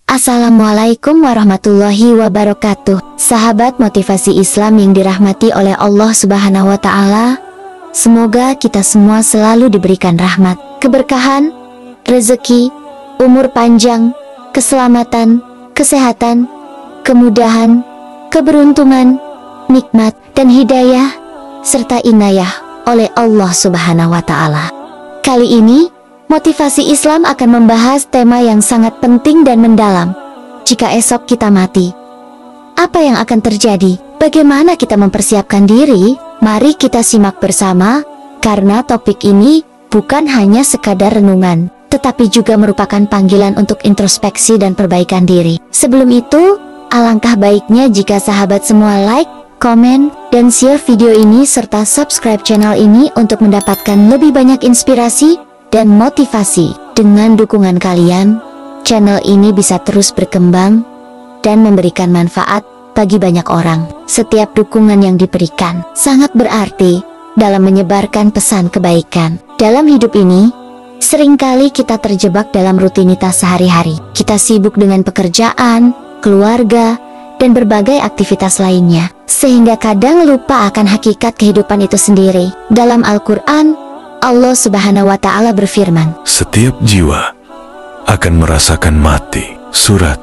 Assalamualaikum warahmatullahi wabarakatuh. Sahabat motivasi Islam yang dirahmati oleh Allah Subhanahu wa Ta'ala, semoga kita semua selalu diberikan rahmat, keberkahan, rezeki, umur panjang, keselamatan, kesehatan, kemudahan, keberuntungan, nikmat dan hidayah serta inayah oleh Allah Subhanahu wa Ta'ala. Kali ini motivasi Islam akan membahas tema yang sangat penting dan mendalam. Jika esok kita mati, apa yang akan terjadi? Bagaimana kita mempersiapkan diri? Mari kita simak bersama, karena topik ini bukan hanya sekadar renungan, tetapi juga merupakan panggilan untuk introspeksi dan perbaikan diri. Sebelum itu, alangkah baiknya jika sahabat semua like, komen, dan share video ini serta subscribe channel ini untuk mendapatkan lebih banyak inspirasi dan motivasi. Dengan dukungan kalian, channel ini bisa terus berkembang dan memberikan manfaat bagi banyak orang. Setiap dukungan yang diberikan sangat berarti dalam menyebarkan pesan kebaikan. Dalam hidup ini, seringkali kita terjebak dalam rutinitas sehari-hari. Kita sibuk dengan pekerjaan, keluarga, dan berbagai aktivitas lainnya, sehingga kadang lupa akan hakikat kehidupan itu sendiri. Dalam Al-Quran, Allah Subhanahu wa Ta'ala berfirman, "Setiap jiwa akan merasakan mati." Surat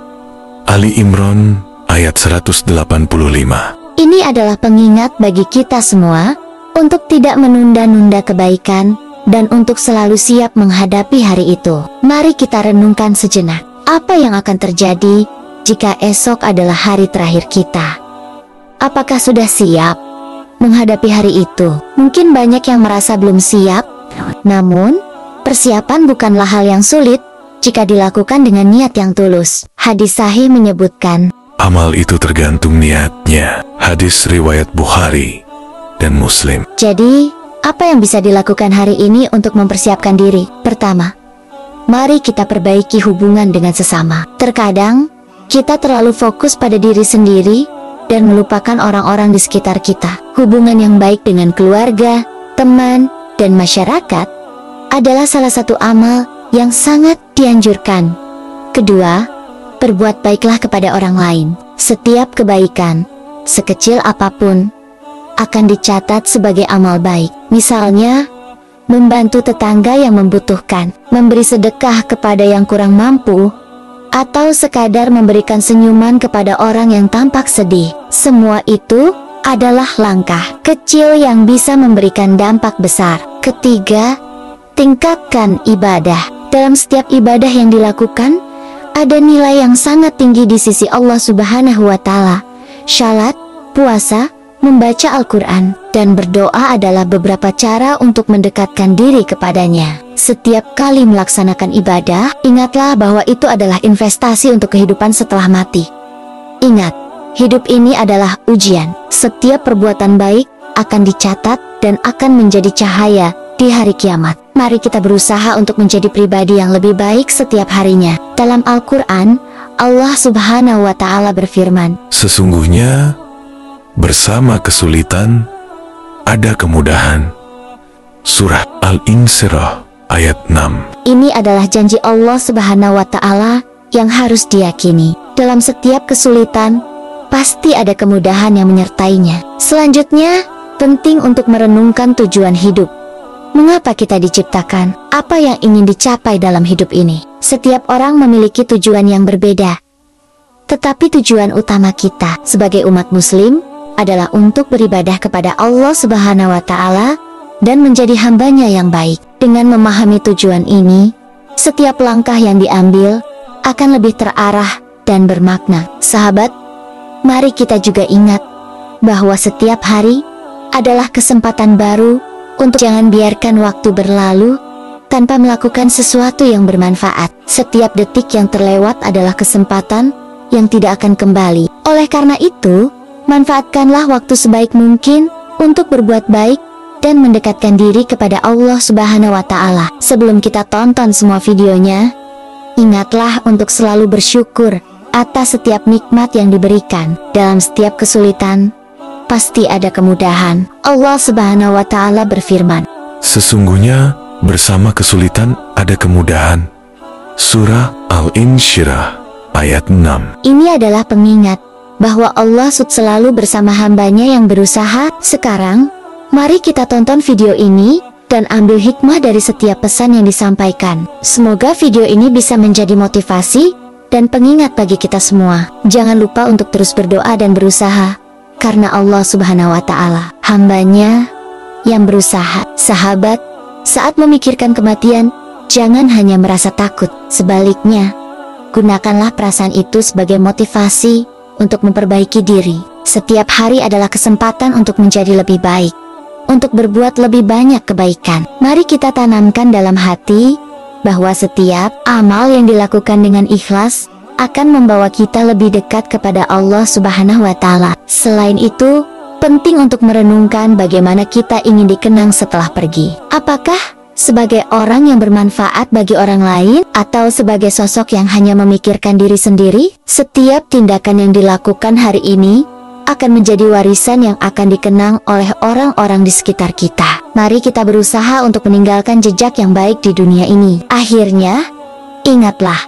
Ali Imran ayat 185. Ini adalah pengingat bagi kita semua untuk tidak menunda-nunda kebaikan dan untuk selalu siap menghadapi hari itu. Mari kita renungkan sejenak, apa yang akan terjadi jika esok adalah hari terakhir kita? Apakah sudah siap menghadapi hari itu? Mungkin banyak yang merasa belum siap, namun persiapan bukanlah hal yang sulit jika dilakukan dengan niat yang tulus. Hadis sahih menyebutkan, amal itu tergantung niatnya. Hadis riwayat Bukhari dan Muslim. Jadi, apa yang bisa dilakukan hari ini untuk mempersiapkan diri? Pertama, mari kita perbaiki hubungan dengan sesama. Terkadang kita terlalu fokus pada diri sendiri dan melupakan orang-orang di sekitar kita. Hubungan yang baik dengan keluarga, teman, dan masyarakat adalah salah satu amal yang sangat dianjurkan. Kedua, berbuat baiklah kepada orang lain. Setiap kebaikan, sekecil apapun, akan dicatat sebagai amal baik. Misalnya, membantu tetangga yang membutuhkan, memberi sedekah kepada yang kurang mampu, atau sekadar memberikan senyuman kepada orang yang tampak sedih. Semua itu adalah langkah kecil yang bisa memberikan dampak besar. Ketiga, tingkatkan ibadah. Dalam setiap ibadah yang dilakukan, ada nilai yang sangat tinggi di sisi Allah Subhanahu wa Ta'ala. Salat, puasa, membaca Al-Quran, dan berdoa adalah beberapa cara untuk mendekatkan diri kepadanya. Setiap kali melaksanakan ibadah, ingatlah bahwa itu adalah investasi untuk kehidupan setelah mati. Ingat, hidup ini adalah ujian. Setiap perbuatan baik akan dicatat dan akan menjadi cahaya di hari kiamat. Mari kita berusaha untuk menjadi pribadi yang lebih baik setiap harinya. Dalam Al-Quran, Allah Subhanahu wa Ta'ala berfirman, sesungguhnya bersama kesulitan ada kemudahan. Surah Al-Insyirah ayat 6. Ini adalah janji Allah Subhanahu wa Ta'ala yang harus diyakini. Dalam setiap kesulitan, pasti ada kemudahan yang menyertainya. Selanjutnya, penting untuk merenungkan tujuan hidup. Mengapa kita diciptakan? Apa yang ingin dicapai dalam hidup ini? Setiap orang memiliki tujuan yang berbeda. Tetapi tujuan utama kita sebagai umat muslim adalah untuk beribadah kepada Allah Subhanahu wa Ta'ala dan menjadi hambanya yang baik. Dengan memahami tujuan ini, setiap langkah yang diambil akan lebih terarah dan bermakna. Sahabat, mari kita juga ingat bahwa setiap hari adalah kesempatan baru untuk jangan biarkan waktu berlalu tanpa melakukan sesuatu yang bermanfaat. Setiap detik yang terlewat adalah kesempatan yang tidak akan kembali. Oleh karena itu, manfaatkanlah waktu sebaik mungkin untuk berbuat baik dan mendekatkan diri kepada Allah Subhanahu wa Ta'ala. Sebelum kita tonton semua videonya, ingatlah untuk selalu bersyukur atas setiap nikmat yang diberikan. Dalam setiap kesulitan, pasti ada kemudahan. Allah Subhanahu wa Ta'ala berfirman, sesungguhnya bersama kesulitan ada kemudahan. Surah Al-Insyirah ayat 6. Ini adalah pengingat bahwa Allah selalu bersama hambanya yang berusaha. Sekarang, mari kita tonton video ini dan ambil hikmah dari setiap pesan yang disampaikan. Semoga video ini bisa menjadi motivasi dan pengingat bagi kita semua. Jangan lupa untuk terus berdoa dan berusaha, karena Allah Subhanahu wa Ta'ala, hambanya yang berusaha. Sahabat, saat memikirkan kematian, jangan hanya merasa takut. Sebaliknya, gunakanlah perasaan itu sebagai motivasi untuk memperbaiki diri. Setiap hari adalah kesempatan untuk menjadi lebih baik, untuk berbuat lebih banyak kebaikan. Mari kita tanamkan dalam hati bahwa setiap amal yang dilakukan dengan ikhlas akan membawa kita lebih dekat kepada Allah Subhanahu wa Ta'ala. Selain itu, penting untuk merenungkan bagaimana kita ingin dikenang setelah pergi. Apakah sebagai orang yang bermanfaat bagi orang lain, atau sebagai sosok yang hanya memikirkan diri sendiri? Setiap tindakan yang dilakukan hari ini akan menjadi warisan yang akan dikenang oleh orang-orang di sekitar kita. Mari kita berusaha untuk meninggalkan jejak yang baik di dunia ini. Akhirnya, ingatlah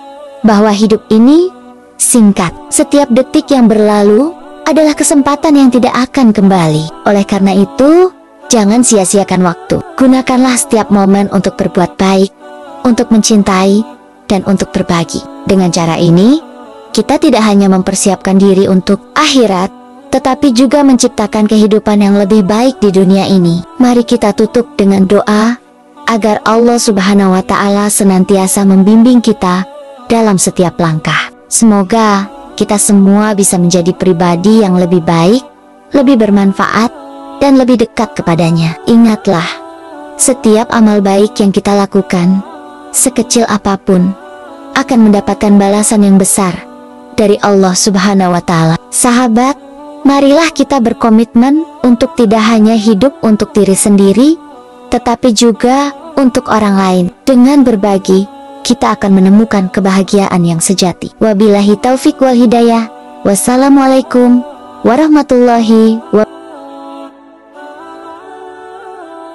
bahwa hidup ini singkat. Setiap detik yang berlalu adalah kesempatan yang tidak akan kembali. Oleh karena itu, jangan sia-siakan waktu. Gunakanlah setiap momen untuk berbuat baik, untuk mencintai, dan untuk berbagi. Dengan cara ini, kita tidak hanya mempersiapkan diri untuk akhirat, tetapi juga menciptakan kehidupan yang lebih baik di dunia ini. Mari kita tutup dengan doa, agar Allah Subhanahu wa Ta'ala senantiasa membimbing kita dalam setiap langkah. Semoga kita semua bisa menjadi pribadi yang lebih baik, lebih bermanfaat, dan lebih dekat kepadanya. Ingatlah, setiap amal baik yang kita lakukan, sekecil apapun, akan mendapatkan balasan yang besar dari Allah Subhanahu wa Ta'ala. Sahabat, marilah kita berkomitmen untuk tidak hanya hidup untuk diri sendiri, tetapi juga untuk orang lain. Dengan berbagi, kita akan menemukan kebahagiaan yang sejati. Wabillahi taufik wal hidayah. Wassalamualaikum warahmatullahi wabarakatuh.